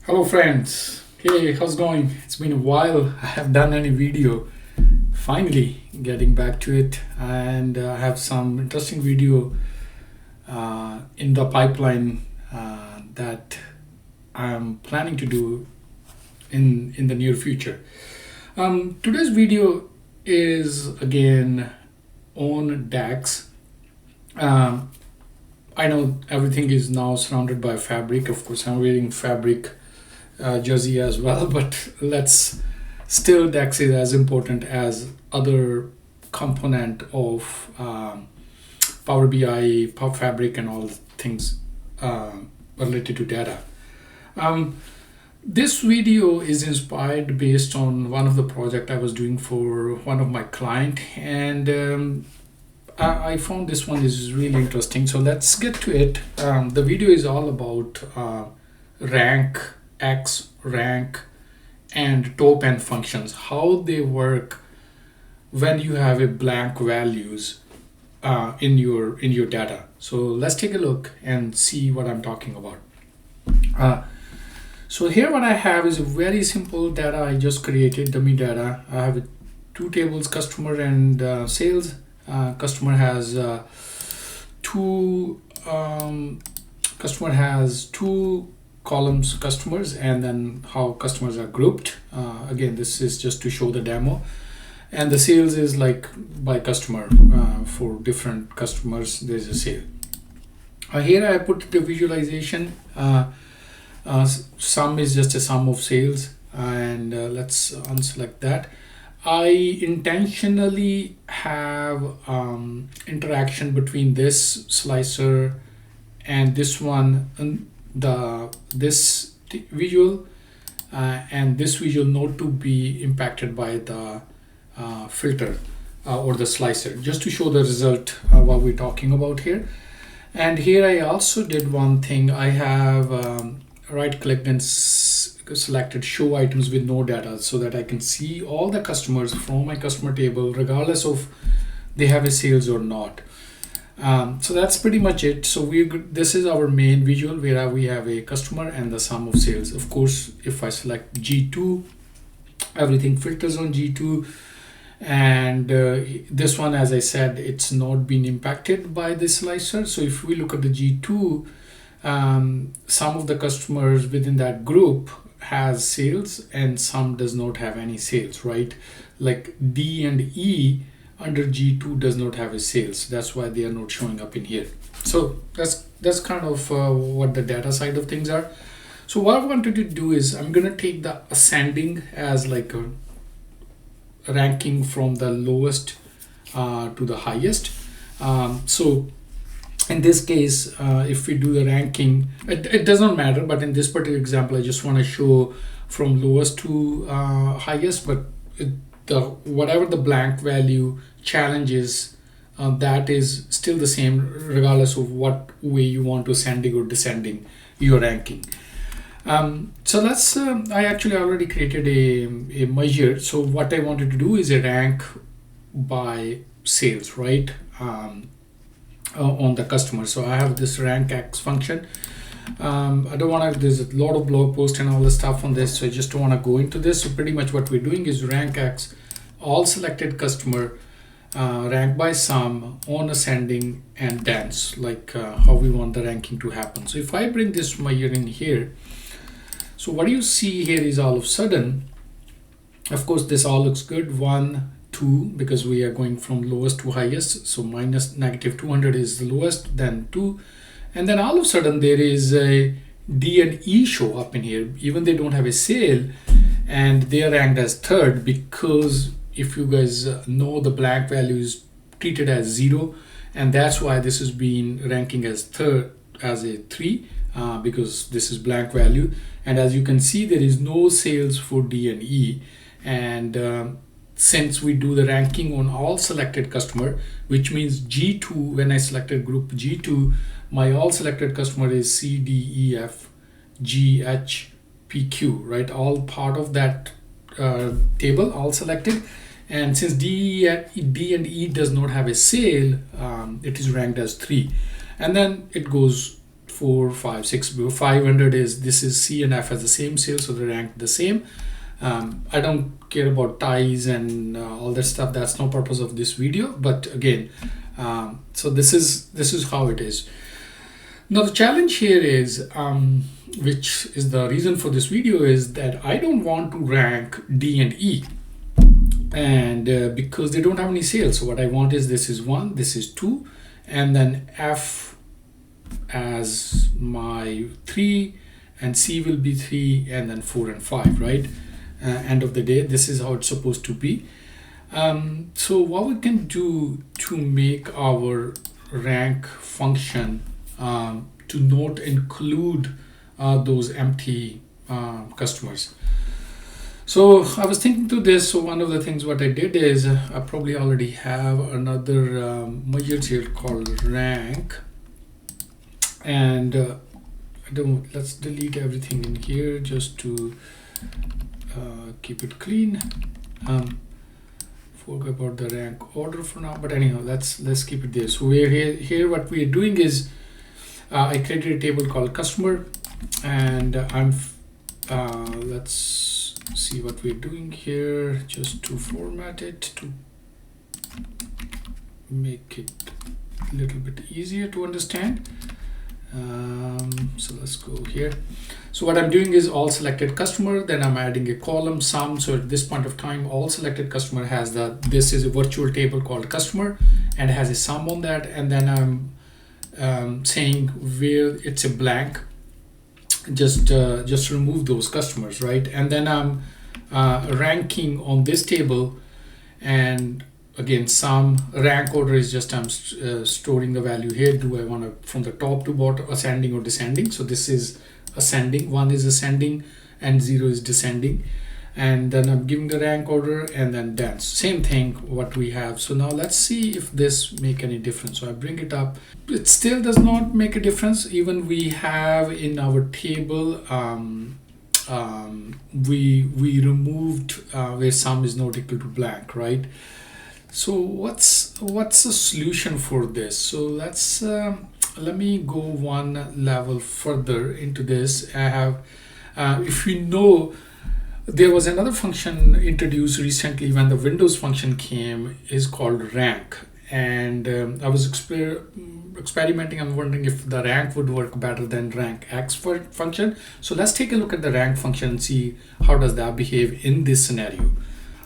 Hello friends, hey, how's it going? It's been a while. I have done any video. Finally getting back to it, and I have some interesting video in the pipeline that I'm planning to do in the near future. Today's video is again on DAX. Um, I know everything is now surrounded by fabric. Of course, I'm wearing fabric jersey as well, but let's still DAX is as important as other component of Power BI, Power Fabric, and all things related to data. This video is inspired based on one of the project I was doing for one of my client, and I found this one is really interesting. So let's get to it. The video is all about RANKX, rank, and top end functions, how they work when you have a blank values in your data. So let's take a look and see what I'm talking about. So here what I have is a very simple data I just created, dummy data. I have two tables, customer and sales. Customer has two columns, customers, and then how customers are grouped. Again, this is just to show the demo. And the sales is like by customer. For different customers there's a sale. Here I put the visualization. Sum is just a sum of sales, and let's unselect that. I intentionally have interaction between this slicer and this one, and this visual and this visual not to be impacted by the filter or the slicer, just to show the result what we're talking about here. And here I also did one thing. I have right clicked and selected show items with no data, so that I can see all the customers from my customer table regardless of they have a sales or not. So that's pretty much it. So this is our main visual where we have a customer and the sum of sales. Of course, if I select G2, everything filters on G2, and this one, as I said, it's not been impacted by the slicer. So if we look at the G2, some of the customers within that group has sales and some does not have any sales, right? Like D and E under G2 does not have a sales. That's why they are not showing up in here. So that's kind of what the data side of things are. So what I wanted to do is I'm gonna take the ascending as like a ranking from the lowest to the highest. So in this case, if we do the ranking, it doesn't matter, but in this particular example, I just want to show from lowest to highest, but whatever the blank value challenge is, that is still the same regardless of what way you want to ascending or descending your ranking. So let's, I actually already created a measure. So what I wanted to do is a rank by sales, right? On the customer. So I have this RANKX function. I don't want to, there's a lot of blog posts and all the stuff on this, so I just don't want to go into this. So pretty much what we're doing is RANKX, all selected customer, rank by sum, on ascending and dense, like how we want the ranking to happen. So if I bring this measure in here, so what you see here is all of a sudden, of course, this all looks good. 1, 2, because we are going from lowest to highest. So minus negative 200 is the lowest, then 2. And then all of a sudden there is a D and E show up in here. Even they don't have a sale and they are ranked as third, because if you guys know, the blank value is treated as 0. And that's why this is being ranking as third, as a 3, because this is blank value. And as you can see, there is no sales for D and E. And since we do the ranking on all selected customer, which means G2, when I selected group G2, my all selected customer is C, D, E, F, G, H, P, Q, right? All part of that table, all selected. And since D and E does not have a sale, it is ranked as 3. And then it goes 4, 5, 6. 500 is, this is C and F has the same sales, so they're ranked the same. I don't care about ties and all that stuff. That's no purpose of this video. But again, so this is how it is. Now the challenge here is, which is the reason for this video, is that I don't want to rank D and E, and because they don't have any sales. So what I want is, this is 1, this is 2, and then F as my 3, and C will be 3, and then 4 and 5, right? End of the day, this is how it's supposed to be. So what we can do to make our rank function to not include those empty customers. So I was thinking through this. So one of the things what I did is, I probably already have another measure here called rank, and let's delete everything in here just to keep it clean. Forget about the rank order for now, but anyhow, let's keep it there. So we're here what we're doing is, I created a table called customer, and let's see what we're doing here, just to format it to make it a little bit easier to understand. So let's go here. So what I'm doing is all selected customer, then I'm adding a column sum. So at this point of time, all selected customer has this is a virtual table called customer, and has a sum on that, and then I'm saying where it's a blank, just remove those customers, right? And then I'm ranking on this table, and again, sum rank order is just I'm storing the value here. Do I want to from the top to bottom, ascending or descending? So this is ascending, 1 is ascending, and 0 is descending. And then I'm giving the rank order, and then dance. Same thing what we have. So now let's see if this make any difference. So I bring it up. It still does not make a difference. Even we have in our table, we removed where sum is not equal to blank, right? So what's the solution for this? So let's let me go one level further into this. I have, if you know, there was another function introduced recently when the Windows function came, is called rank, and I was experimenting. I'm wondering if the rank would work better than RANKX function. So let's take a look at the rank function and see how does that behave in this scenario.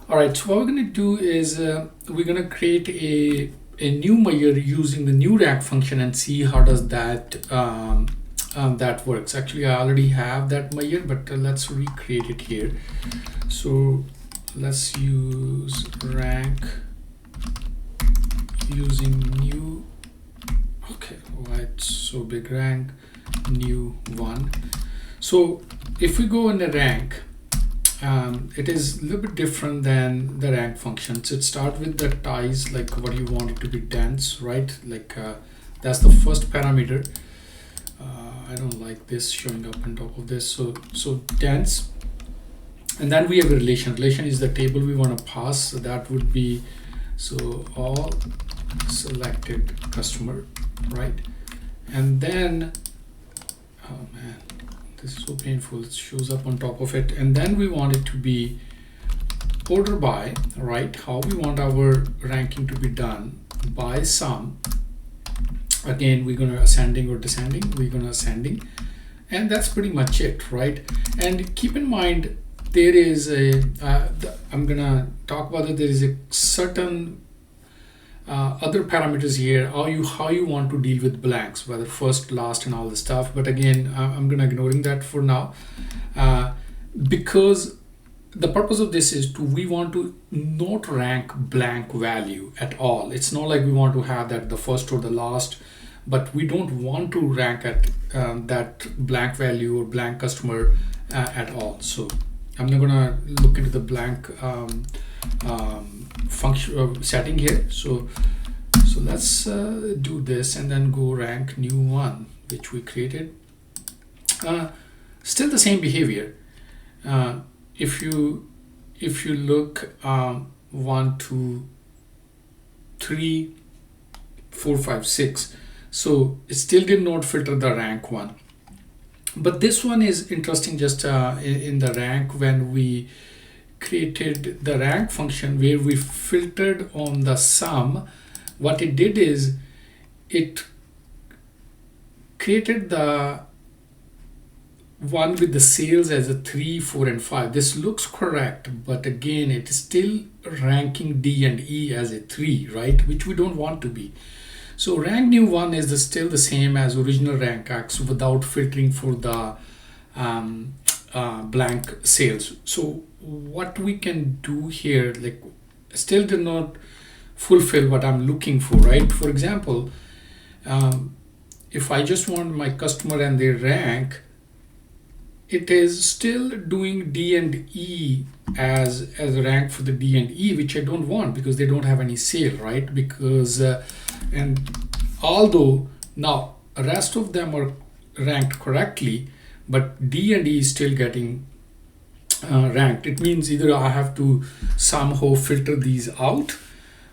All right, so what we're going to do is we're going to create a new measure using the new rank function and see how does that that works. Actually, I already have that measure, but let's recreate it here. So let's use rank using new. Okay, why it's so big? Rank new 1. So if we go in the rank, it is a little bit different than the rank function. So it starts with the ties, like what you want it to be dense, right? Like that's the first parameter. I don't like this showing up on top of this. So dense, and then we have a relation. Relation is the table we want to pass. So that would be, so all selected customer, right? And then, oh man, this is so painful. It shows up on top of it. And then we want it to be order by, right? How we want our ranking to be done by sum. Again, we're going to ascending or descending. We're going to ascending, and that's pretty much it, right? And keep in mind, there is a I'm going to talk about it. There is a certain other parameters here, how you want to deal with blanks, whether first, last, and all the stuff. But again, I'm going to ignoring that for now, because the purpose of this is we want to not rank blank value at all. It's not like we want to have that the first or the last, but we don't want to rank at that blank value or blank customer at all. So I'm not gonna look into the blank function setting here. So let's do this and then go rank new 1, which we created. Still the same behavior. If you look 1, 2, 3, 4, 5, 6, So it still did not filter the rank one. But this one is interesting just in the rank. When we created the rank function where we filtered on the sum, what it did is it created the one with the sales as a 3, 4, and 5. This looks correct, but again, it is still ranking D and E as a 3, right? Which we don't want to be. So rank new 1 is still the same as original RANKX without filtering for the blank sales. So what we can do here, like, still did not fulfill what I'm looking for, right? For example, if I just want my customer and their rank, it is still doing D and E as a rank for the D and E, which I don't want because they don't have any sale, right? Because and although now the rest of them are ranked correctly, but D and E is still getting ranked. It means either I have to somehow filter these out,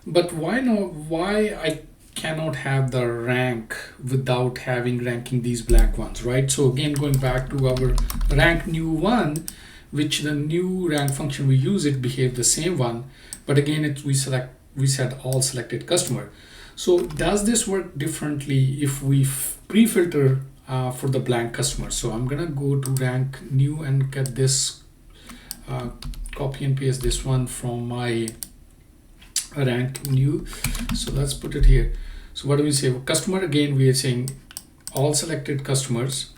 but why not? Why I cannot have the rank without ranking these blank ones, right? So again, going back to our rank new 1, which the new rank function we use, it behaved the same one, but again we set all selected customer. So does this work differently if we pre-filter for the blank customer? So I'm gonna go to rank new and get this, copy and paste this one from my rank new. So let's put it here. So what do we say? Customer, again, we are saying all selected customers,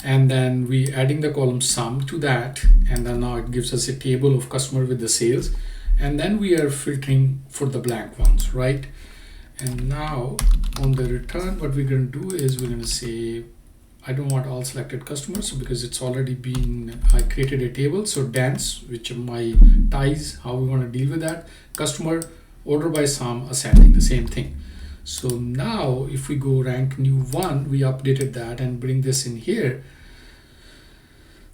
and then we adding the column sum to that, and then now it gives us a table of customer with the sales, and then we are filtering for the blank ones, right? And now on the return, what we're going to do is we're going to say I don't want all selected customers because it's already been, I created a table. So dense, which are my ties, how we want to deal with that. Customer, order by sum, ascending, the same thing. So now if we go rank new 1, we updated that and bring this in here.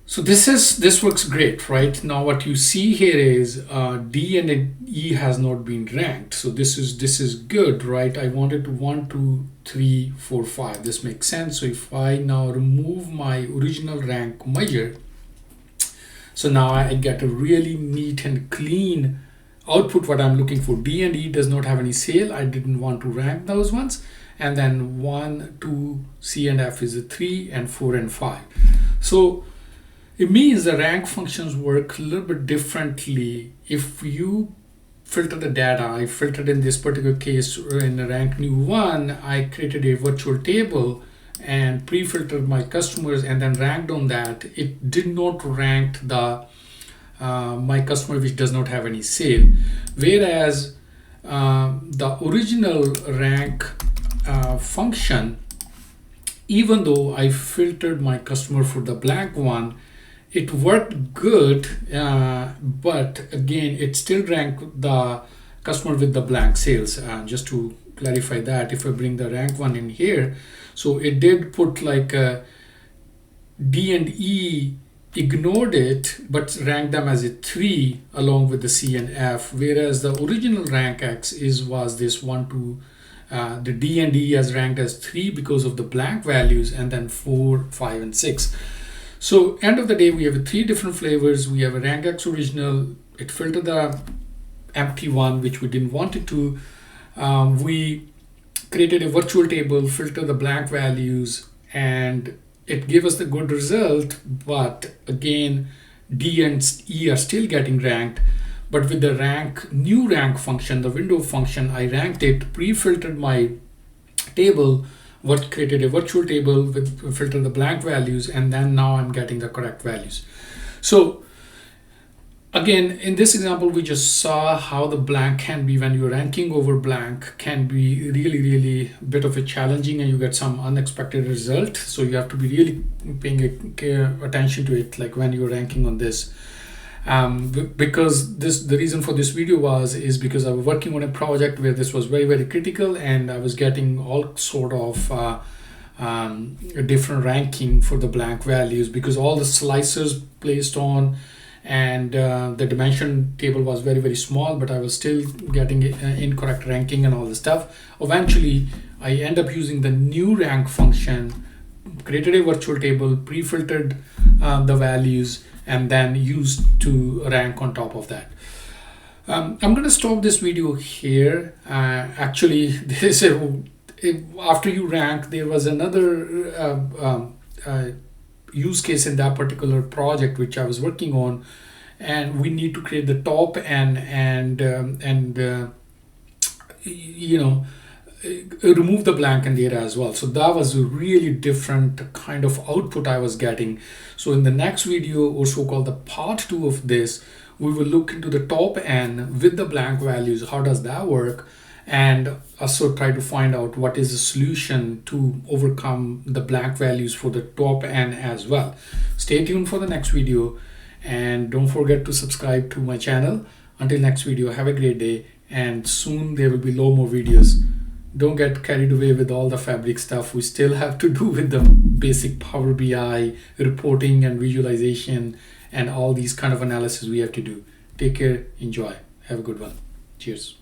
So this works great, right? Now what you see here is D and E has not been ranked. So this is good, right? I wanted to 1, 2, 3, 4, 5. This makes sense. So if I now remove my original rank measure, so now I get a really neat and clean output what I'm looking for. D and E does not have any sale. I didn't want to rank those ones. And then 1, 2, C and F is a 3, and 4 and 5. So it means the rank functions work a little bit differently. If you filter the data, I filtered in this particular case in the rank new 1, I created a virtual table and pre-filtered my customers and then ranked on that. It did not rank the my customer which does not have any sale. Whereas the original rank function, even though I filtered my customer for the blank one, it worked good, but again, it still ranked the customer with the blank sales. Just to clarify that, if I bring the rank 1 in here, so it did put like D and E, ignored it, but ranked them as a 3 along with the C and F, whereas the original RANKX was this 1, 2, the D and E as ranked as 3 because of the blank values, and then 4, 5, and 6. So end of the day, we have 3 different flavors. We have a RANKX original. It filtered the empty one, which we didn't want it to. We created a virtual table, filter the blank values, and it gave us the good result. But again, D and E are still getting ranked. But with the new rank function, the window function, I ranked it, pre-filtered my table, created a virtual table with filter the blank values, and then now I'm getting the correct values. So again, in this example, we just saw how the blank can be, when you're ranking over blank, can be really a bit of a challenging, and you get some unexpected result. So you have to be really paying attention to it, like when you're ranking on this. Because the reason for this video is because I was working on a project where this was very critical, and I was getting all sort of different ranking for the blank values because all the slicers placed on, and the dimension table was very small, but I was still getting incorrect ranking and all this stuff. Eventually I end up using the new rank function, created a virtual table, pre-filtered the values, and then used to rank on top of that. I'm going to stop this video here. Actually, there's after you rank, there was another use case in that particular project which I was working on, and we need to create the top and you know, remove the blank in there as well. So that was a really different kind of output I was getting. So in the next video, or so-called the part 2 of this, we will look into the top n with the blank values. How does that work? And also try to find out what is the solution to overcome the blank values for the top n as well. Stay tuned for the next video, and don't forget to subscribe to my channel. Until next video, have a great day, and soon there will be a lot more videos. Don't get carried away with all the Fabric stuff. We still have to do with the basic Power BI reporting and visualization and all these kind of analysis we have to do. Take care, enjoy, have a good one. Cheers.